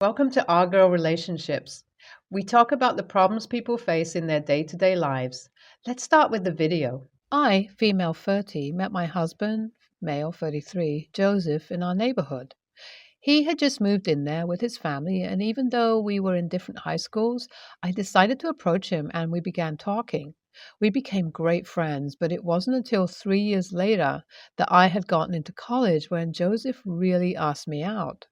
Welcome to Our Girl Relationships. We talk about the problems people face in their day to day lives. Let's start with the video. I, female 30, met my husband, male 33, Joseph, in our neighborhood. He had just moved in there with his family, and even though we were in different high schools, I decided to approach him and we began talking. We became great friends, but it wasn't until 3 years later that I had gotten into college when Joseph really asked me out.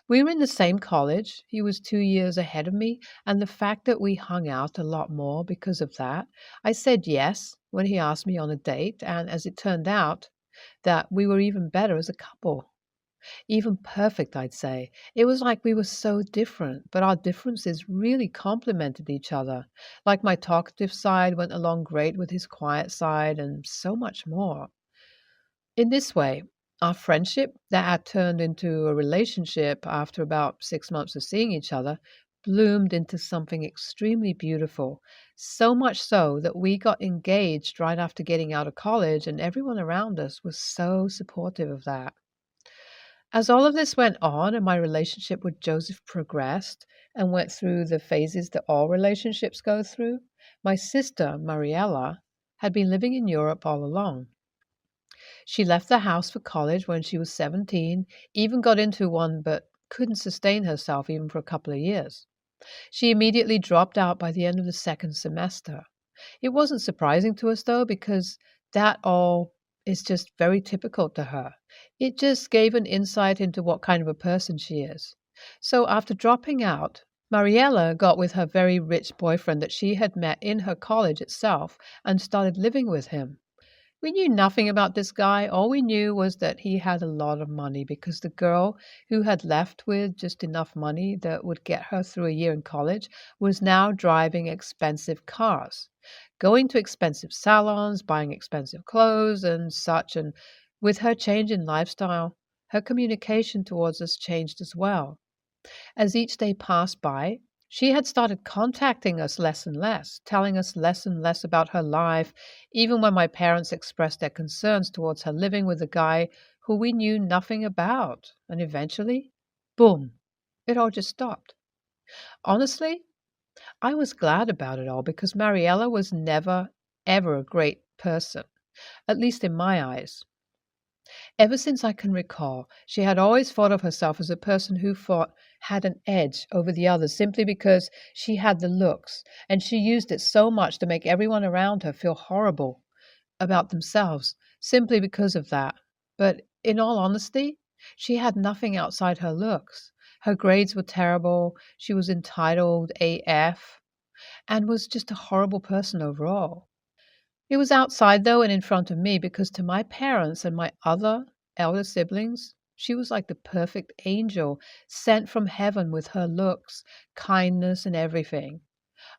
We were in the same college. He was 2 years ahead of me, and the fact that we hung out a lot more because of that, I said yes when he asked me on a date, and as it turned out, that we were even better as a couple. Even perfect, I'd say. It was like we were so different, but our differences really complemented each other. Like my talkative side went along great with his quiet side, and so much more. In this way, our friendship that had turned into a relationship after about 6 months of seeing each other bloomed into something extremely beautiful. So much so that we got engaged right after getting out of college, and everyone around us was so supportive of that. As all of this went on and my relationship with Joseph progressed and went through the phases that all relationships go through, my sister, Mariella, had been living in Europe all along. She left the house for college when she was 17, even got into one but couldn't sustain herself even for a couple of years. She immediately dropped out by the end of the second semester. It wasn't surprising to us though, because that all is just very typical to her. It just gave an insight into what kind of a person she is. So after dropping out, Mariella got with her very rich boyfriend that she had met in her college itself and started living with him. We knew nothing about this guy. All we knew was that he had a lot of money because the girl who had left with just enough money that would get her through a year in college was now driving expensive cars, going to expensive salons, buying expensive clothes and such. And with her change in lifestyle, her communication towards us changed as well. As each day passed by, she had started contacting us less and less, telling us less and less about her life, even when my parents expressed their concerns towards her living with a guy who we knew nothing about. And eventually, boom, it all just stopped. Honestly, I was glad about it all because Mariella was never, ever a great person, at least in my eyes. Ever since I can recall, she had always thought of herself as a person who thought had an edge over the others simply because she had the looks, and she used it so much to make everyone around her feel horrible about themselves simply because of that. But in all honesty, she had nothing outside her looks. Her grades were terrible, she was entitled AF, and was just a horrible person overall. It was outside, though, and in front of me, because to my parents and my other elder siblings, she was like the perfect angel sent from heaven with her looks, kindness, and everything.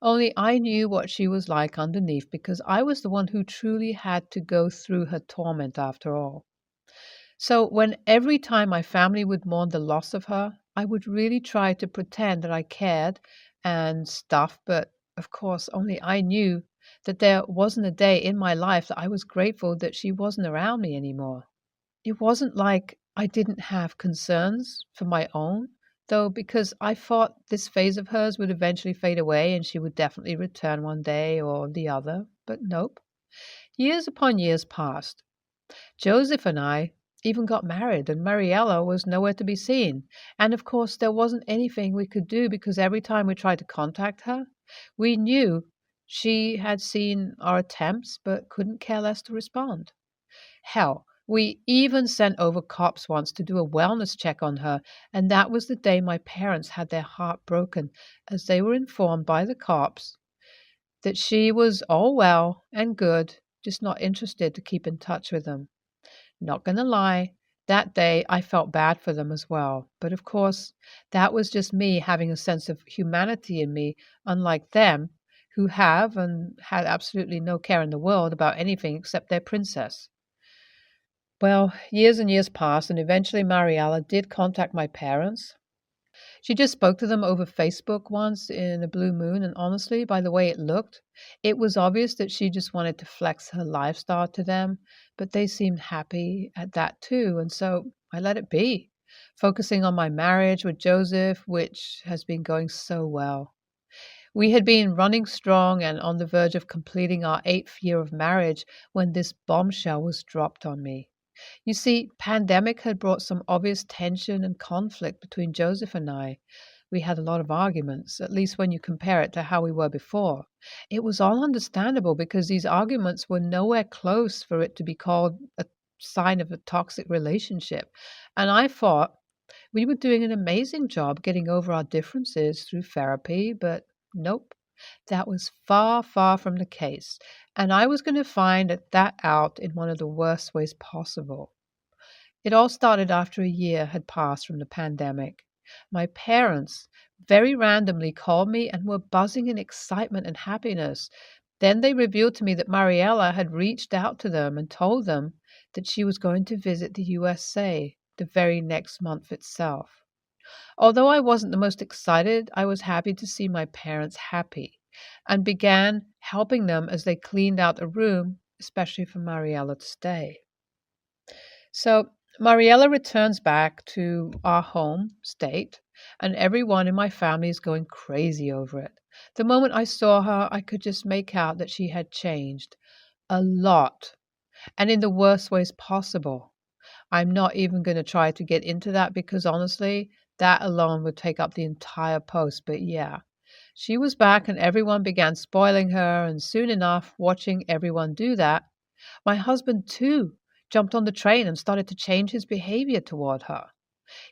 Only I knew what she was like underneath because I was the one who truly had to go through her torment after all. So when every time my family would mourn the loss of her, I would really try to pretend that I cared and stuff, but of course, only I knew that there wasn't a day in my life that I was grateful that she wasn't around me anymore. It wasn't like I didn't have concerns for my own, though, because I thought this phase of hers would eventually fade away and she would definitely return one day or the other, but nope. Years upon years passed. Joseph and I even got married, and Mariella was nowhere to be seen. And of course, there wasn't anything we could do because every time we tried to contact her, we knew she had seen our attempts but couldn't care less to respond. Hell, we even sent over cops once to do a wellness check on her, and that was the day my parents had their heart broken as they were informed by the cops that she was all well and good, just not interested to keep in touch with them. Not gonna lie, that day I felt bad for them as well. But of course, that was just me having a sense of humanity in me, unlike them, who have and had absolutely no care in the world about anything except their princess. Well, years and years passed, and eventually Mariella did contact my parents. She just spoke to them over Facebook once in a blue moon, and honestly, by the way it looked, it was obvious that she just wanted to flex her lifestyle to them, but they seemed happy at that too, and so I let it be. focusing on my marriage with Joseph, which has been going so well. We had been running strong and on the verge of completing our 8th year of marriage when this bombshell was dropped on me. You see, pandemic had brought some obvious tension and conflict between Joseph and I. We had a lot of arguments, at least when you compare it to how we were before. It was all understandable because these arguments were nowhere close for it to be called a sign of a toxic relationship. And I thought we were doing an amazing job getting over our differences through therapy, but nope, that was far, far from the case. And I was going to find that out in one of the worst ways possible. It all started after a year had passed from the pandemic. My parents very randomly called me and were buzzing in excitement and happiness. Then they revealed to me that Mariella had reached out to them and told them that she was going to visit the USA the very next month itself. Although I wasn't the most excited, I was happy to see my parents happy and began helping them as they cleaned out a room, especially for Mariella to stay. So Mariella returns back to our home state, and everyone in my family is going crazy over it. The moment I saw her, I could just make out that she had changed a lot, and in the worst ways possible. I'm not even going to try to get into that because honestly, that alone would take up the entire post. But yeah, she was back and everyone began spoiling her. And soon enough, watching everyone do that, my husband too jumped on the train and started to change his behavior toward her.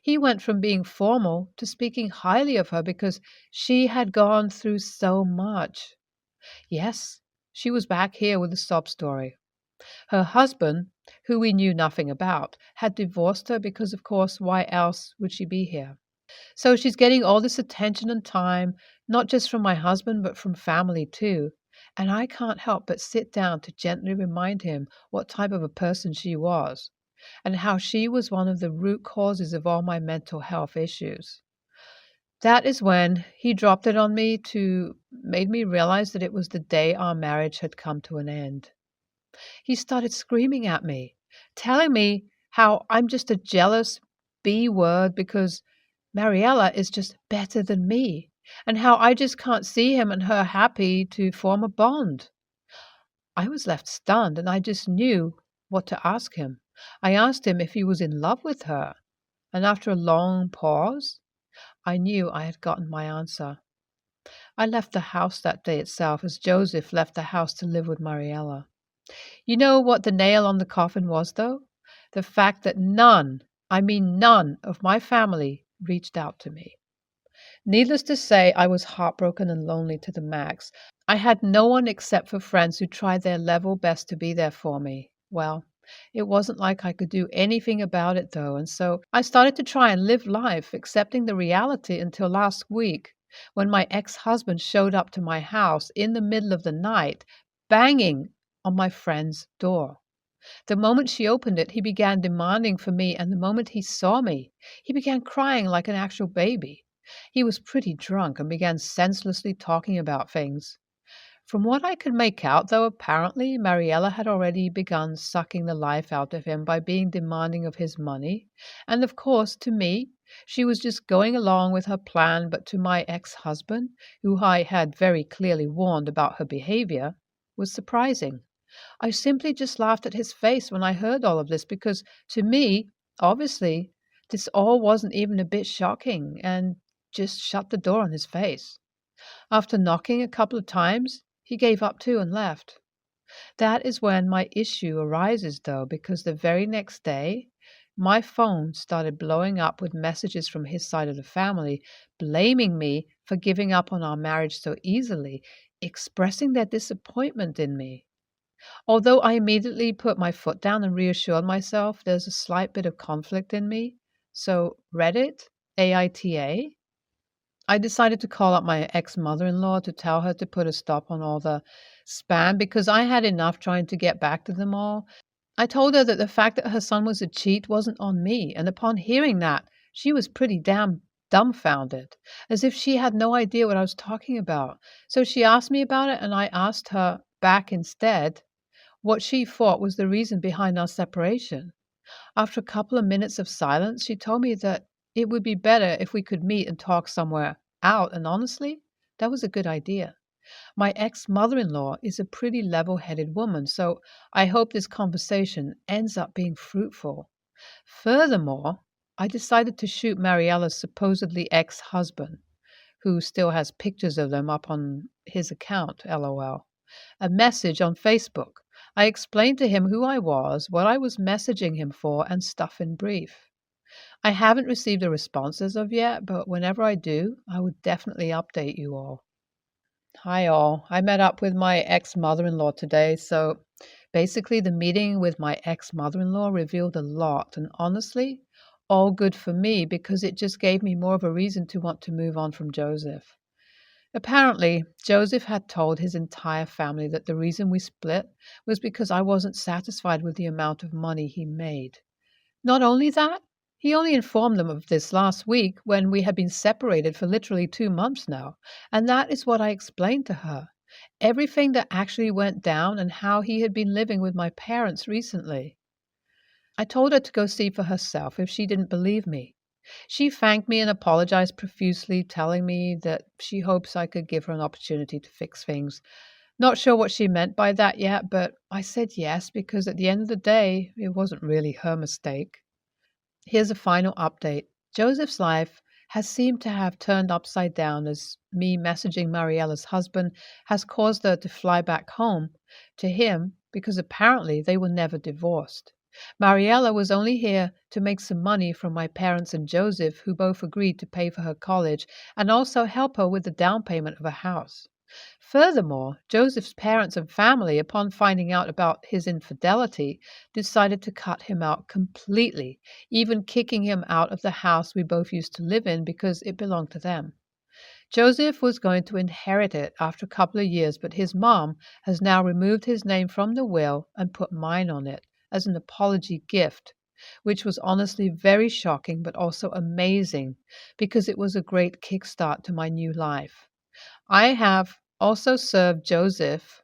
He went from being formal to speaking highly of her because she had gone through so much. Yes, she was back here with a sob story. Her husband, who we knew nothing about, had divorced her because, of course, why else would she be here? So she's getting all this attention and time, not just from my husband, but from family too. And I can't help but sit down to gently remind him what type of a person she was and how she was one of the root causes of all my mental health issues. That is when he dropped it on me to made me realize that it was the day our marriage had come to an end. He started screaming at me, telling me how I'm just a jealous B word because Mariella is just better than me, and how I just can't see him and her happy to form a bond. I was left stunned, and I just knew what to ask him. I asked him if he was in love with her, and after a long pause, I knew I had gotten my answer. I left the house that day itself as Joseph left the house to live with Mariella. You know what the nail on the coffin was, though? The fact that none, I mean none, of my family reached out to me. Needless to say, I was heartbroken and lonely to the max. I had no one except for friends who tried their level best to be there for me. Well, it wasn't like I could do anything about it, though, and so I started to try and live life, accepting the reality until last week when my ex-husband showed up to my house in the middle of the night, banging on my friend's door. The moment she opened it, he began demanding for me, and the moment he saw me, he began crying like an actual baby. He was pretty drunk and began senselessly talking about things. From what I could make out, though, apparently Mariella had already begun sucking the life out of him by being demanding of his money. And of course, to me, she was just going along with her plan, but to my ex-husband, who I had very clearly warned about her behavior, was surprising. I simply just laughed at his face when I heard all of this because, to me, obviously, this all wasn't even a bit shocking and just shut the door on his face. After knocking a couple of times, he gave up too and left. That is when my issue arises, though, because the very next day, my phone started blowing up with messages from his side of the family, blaming me for giving up on our marriage so easily, expressing their disappointment in me. Although I immediately put my foot down and reassured myself there's a slight bit of conflict in me, so Reddit, AITA, I decided to call up my ex-mother-in-law to tell her to put a stop on all the spam because I had enough trying to get back to them all. I told her that the fact that her son was a cheat wasn't on me, and upon hearing that, she was pretty damn dumbfounded, as if she had no idea what I was talking about. So she asked me about it, and I asked her back instead what she thought was the reason behind our separation. After a couple of minutes of silence, she told me that it would be better if we could meet and talk somewhere out, and honestly, that was a good idea. My ex mother in law is a pretty level headed woman, so I hope this conversation ends up being fruitful. Furthermore, I decided to shoot Mariella's supposedly ex husband, who still has pictures of them up on his account, lol, a message on Facebook. I explained to him who I was, what I was messaging him for, and stuff in brief. I haven't received a response as of yet, but whenever I do, I would definitely update you all. Hi, all. I met up with my ex mother in law today. So basically, the meeting with my ex mother in law revealed a lot. And honestly, all good for me because it just gave me more of a reason to want to move on from Joseph. Apparently, Joseph had told his entire family that the reason we split was because I wasn't satisfied with the amount of money he made. Not only that, he only informed them of this last week when we had been separated for literally 2 months now, and that is what I explained to her. Everything that actually went down and how he had been living with my parents recently. I told her to go see for herself if she didn't believe me. She thanked me and apologized profusely, telling me that she hopes I could give her an opportunity to fix things. Not sure what she meant by that yet, but I said yes because at the end of the day, it wasn't really her mistake. Here's a final update. Joseph's life has seemed to have turned upside down as me messaging Mariella's husband has caused her to fly back home to him because apparently they were never divorced. Mariella was only here to make some money from my parents and Joseph, who both agreed to pay for her college and also help her with the down payment of a house. Furthermore, Joseph's parents and family, upon finding out about his infidelity, decided to cut him out completely, even kicking him out of the house we both used to live in because it belonged to them. Joseph was going to inherit it after a couple of years, but his mom has now removed his name from the will and put mine on it as an apology gift, which was honestly very shocking but also amazing because it was a great kickstart to my new life. I have also served Joseph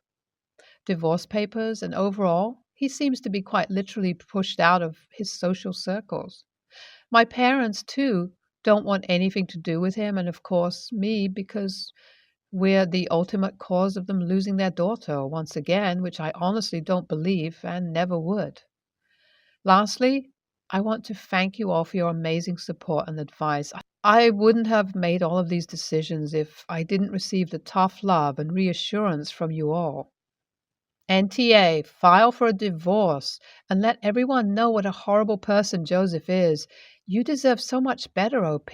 divorce papers, and overall, he seems to be quite literally pushed out of his social circles. My parents, too, don't want anything to do with him, and of course, me, because we're the ultimate cause of them losing their daughter once again, which I honestly don't believe and never would. Lastly, I want to thank you all for your amazing support and advice. I wouldn't have made all of these decisions if I didn't receive the tough love and reassurance from you all. NTA, file for a divorce and let everyone know what a horrible person Joseph is. You deserve so much better, OP.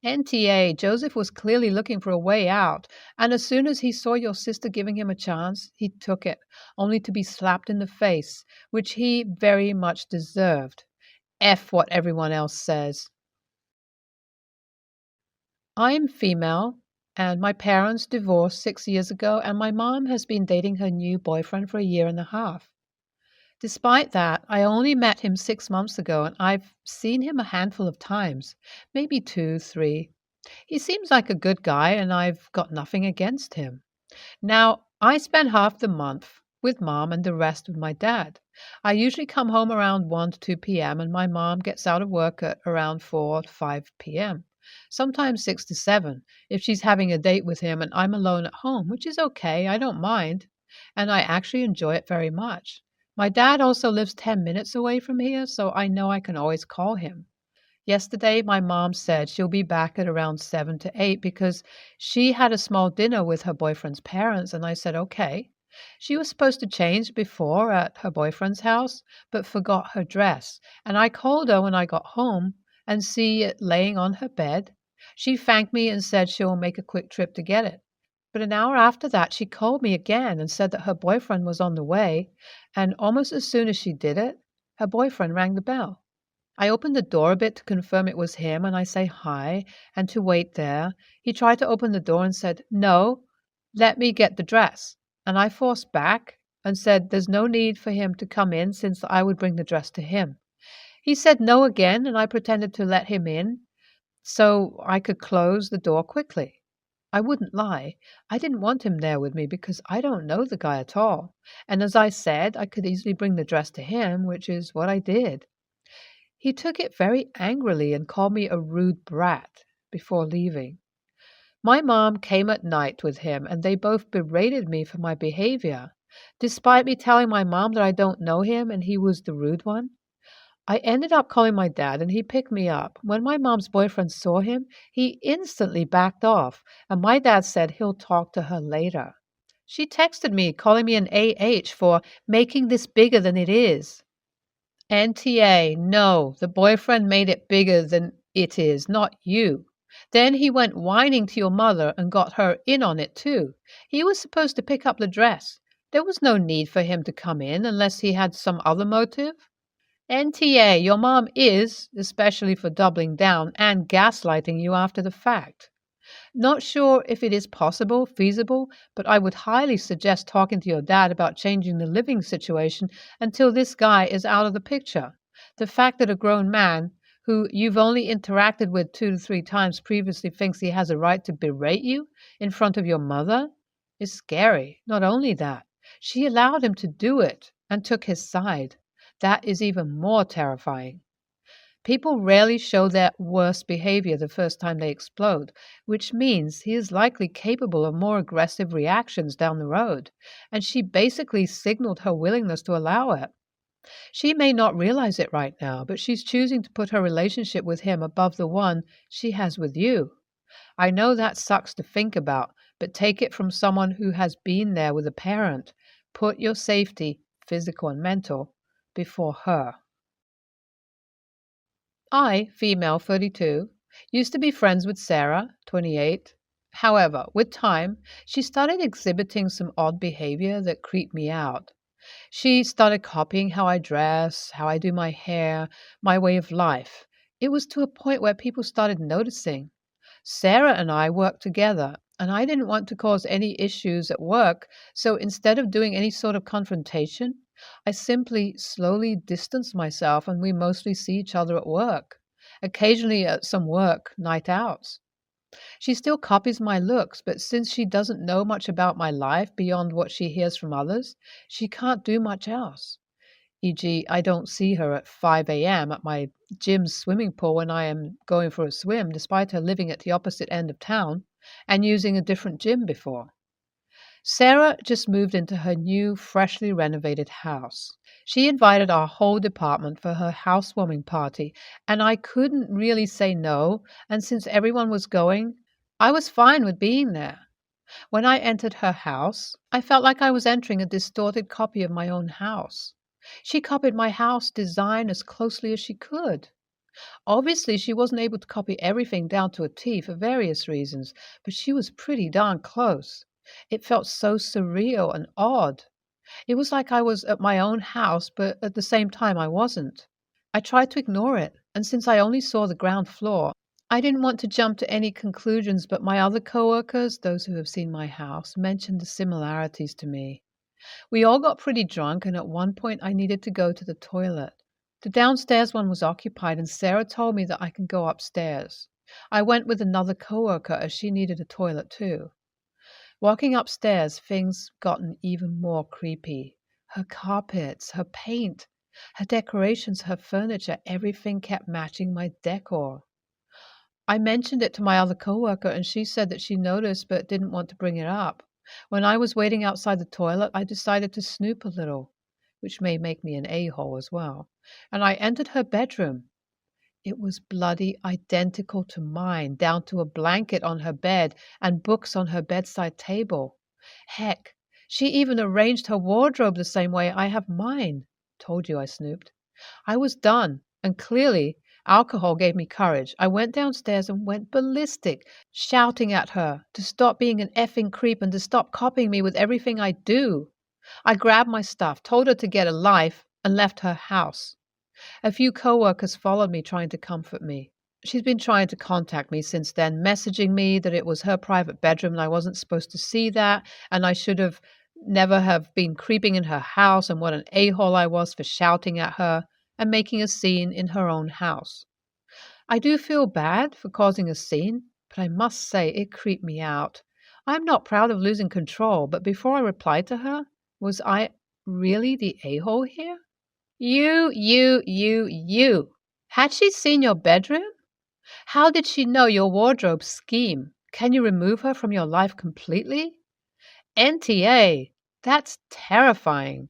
NTA, Joseph was clearly looking for a way out, and as soon as he saw your sister giving him a chance, he took it, only to be slapped in the face, which he very much deserved. F what everyone else says. I'm female, and my parents divorced 6 years ago, and my mom has been dating her new boyfriend for a year and a half. Despite that, I only met him 6 months ago, and I've seen him a handful of times, maybe 2, 3. He seems like a good guy, and I've got nothing against him. Now, I spend half the month with mom and the rest with my dad. I usually come home around 1 to 2 p.m., and my mom gets out of work at around 4 to 5 p.m., sometimes 6 to 7 if she's having a date with him and I'm alone at home, which is okay. I don't mind, and I actually enjoy it very much. My dad also lives 10 minutes away from here, so I know I can always call him. Yesterday, my mom said she'll be back at around 7 to 8 because she had a small dinner with her boyfriend's parents, and I said, okay. She was supposed to change before at her boyfriend's house, but forgot her dress, and I called her when I got home and see it laying on her bed. She thanked me and said she'll make a quick trip to get it. But an hour after that, she called me again and said that her boyfriend was on the way, and almost as soon as she did it, her boyfriend rang the bell. I opened the door a bit to confirm it was him, and I say hi and to wait there. He tried to open the door and said, no, let me get the dress. And I forced back and said there's no need for him to come in since I would bring the dress to him. He said no again, and I pretended to let him in so I could close the door quickly. I wouldn't lie. I didn't want him there with me because I don't know the guy at all. And as I said, I could easily bring the dress to him, which is what I did. He took it very angrily and called me a rude brat before leaving. My mom came at night with him, and they both berated me for my behavior, despite me telling my mom that I don't know him and he was the rude one. I ended up calling my dad, and he picked me up. When my mom's boyfriend saw him, he instantly backed off, and my dad said he'll talk to her later. She texted me, calling me an AH for making this bigger than it is. NTA, no, the boyfriend made it bigger than it is, not you. Then he went whining to your mother and got her in on it too. He was supposed to pick up the dress. There was no need for him to come in unless he had some other motive. NTA, your mom is, especially for doubling down and gaslighting you after the fact. Not sure if it is possible, feasible, but I would highly suggest talking to your dad about changing the living situation until this guy is out of the picture. The fact that a grown man who you've only interacted with 2 to 3 times previously thinks he has a right to berate you in front of your mother is scary. Not only that, she allowed him to do it and took his side. That is even more terrifying. People rarely show their worst behavior the first time they explode, which means he is likely capable of more aggressive reactions down the road, and she basically signaled her willingness to allow it. She may not realize it right now, but she's choosing to put her relationship with him above the one she has with you. I know that sucks to think about, but take it from someone who has been there with a parent. Put your safety, physical and mental, before her. I, female 32, used to be friends with Sarah, 28. However, with time, she started exhibiting some odd behavior that creeped me out. She started copying how I dress, how I do my hair, my way of life. It was to a point where people started noticing. Sarah and I worked together, and I didn't want to cause any issues at work, so instead of doing any sort of confrontation, I simply slowly distanced myself, and we mostly see each other at work, occasionally at some work night outs. She still copies my looks, but since she doesn't know much about my life beyond what she hears from others, she can't do much else. E.g., I don't see her at 5 a.m. at my gym's swimming pool when I am going for a swim, despite her living at the opposite end of town and using a different gym before. Sarah just moved into her new, freshly renovated house. She invited our whole department for her housewarming party, and I couldn't really say no, and since everyone was going, I was fine with being there. When I entered her house, I felt like I was entering a distorted copy of my own house. She copied my house design as closely as she could. Obviously, she wasn't able to copy everything down to a T for various reasons, but she was pretty darn close. It felt so surreal and odd. It was like I was at my own house, but at the same time I wasn't. I tried to ignore it, and since I only saw the ground floor, I didn't want to jump to any conclusions, but my other coworkers, those who have seen my house, mentioned the similarities to me. We all got pretty drunk, and at one point I needed to go to the toilet. The downstairs one was occupied, and Sarah told me that I can go upstairs. I went with another coworker as she needed a toilet too. Walking upstairs, things gotten even more creepy. Her carpets, her paint, her decorations, her furniture, everything kept matching my decor. I mentioned it to my other coworker, and she said that she noticed but didn't want to bring it up. When I was waiting outside the toilet, I decided to snoop a little, which may make me an a-hole as well, and I entered her bedroom. It was bloody identical to mine, down to a blanket on her bed and books on her bedside table. Heck, she even arranged her wardrobe the same way I have mine. Told you I snooped. I was done, and clearly alcohol gave me courage. I went downstairs and went ballistic, shouting at her to stop being an effing creep and to stop copying me with everything I do. I grabbed my stuff, told her to get a life, and left her house. A few coworkers followed me, trying to comfort me. She's been trying to contact me since then, messaging me that it was her private bedroom and I wasn't supposed to see that, and I should have never have been creeping in her house, and what an a-hole I was for shouting at her and making a scene in her own house. I do feel bad for causing a scene, but I must say it creeped me out. I'm not proud of losing control, but before I replied to her, was I really the a-hole here? You. Had she seen your bedroom? How did she know your wardrobe scheme? Can you remove her from your life completely? NTA, that's terrifying.